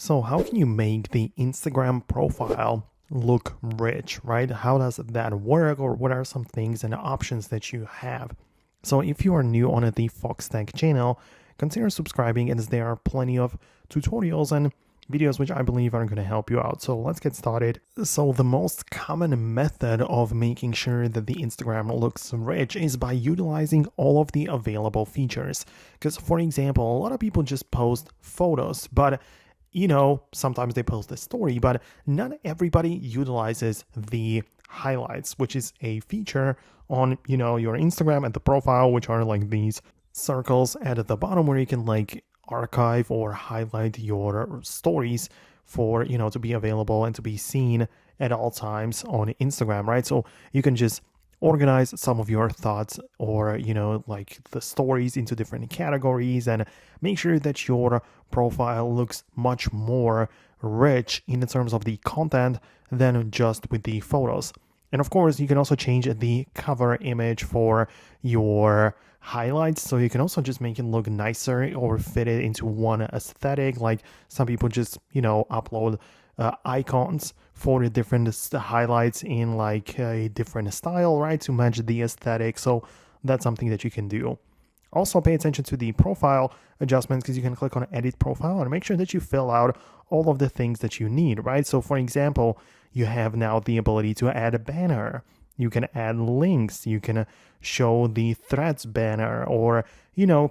So how can you make the Instagram profile look rich, right? How does that work, or what are some things and options that you have? So if you are new on the Foxtecc channel, consider subscribing as there are plenty of tutorials and videos which I believe are going to help you out. So let's get started. So the most common method of making sure that the Instagram looks rich is by utilizing all of the available features. Because for example, a lot of people just post photos, but sometimes they post a story, but not everybody utilizes the highlights, which is a feature on, your Instagram and the profile, which are like these circles at the bottom where you can like archive or highlight your stories for, to be available and to be seen at all times on Instagram, right? So you can just organize some of your thoughts or like the stories into different categories and make sure that your profile looks much more rich in terms of the content than just with the photos. And of course, you can also change the cover image for your highlights, so you can also just make it look nicer or fit it into one aesthetic. Like some people just upload icons for the different highlights in like a different style, right, to match the aesthetic. So that's something that you can do. Also pay attention to the profile adjustments, because you can click on edit profile and make sure that you fill out all of the things that you need, right? So for example, you have now the ability to add a banner. You can add links. You can show the threads banner, or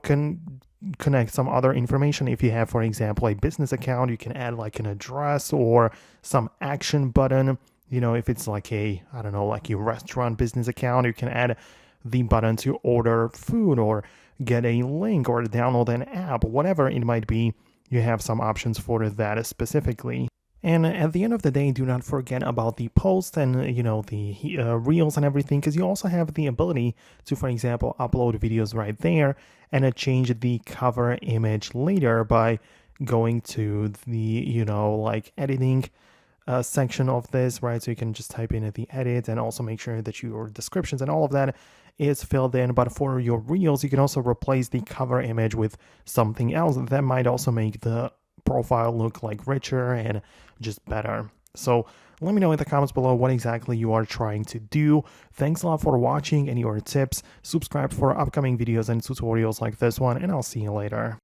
can connect some other information. If you have, for example, a business account, you can add like an address or some action button. If it's like a, I don't know, like a restaurant business account, you can add the button to order food or get a link or download an app, whatever it might be. You have some options for that specifically. And at the end of the day, do not forget about the posts and, the reels and everything, because you also have the ability to, for example, upload videos right there and change the cover image later by going to the, like editing section of this, right? So you can just type in the edit and also make sure that your descriptions and all of that is filled in. But for your reels, you can also replace the cover image with something else that might also make the profile look like richer and just better. So let me know in the comments below what exactly you are trying to do. Thanks a lot for watching and your tips. Subscribe for upcoming videos and tutorials like this one, and I'll see you later.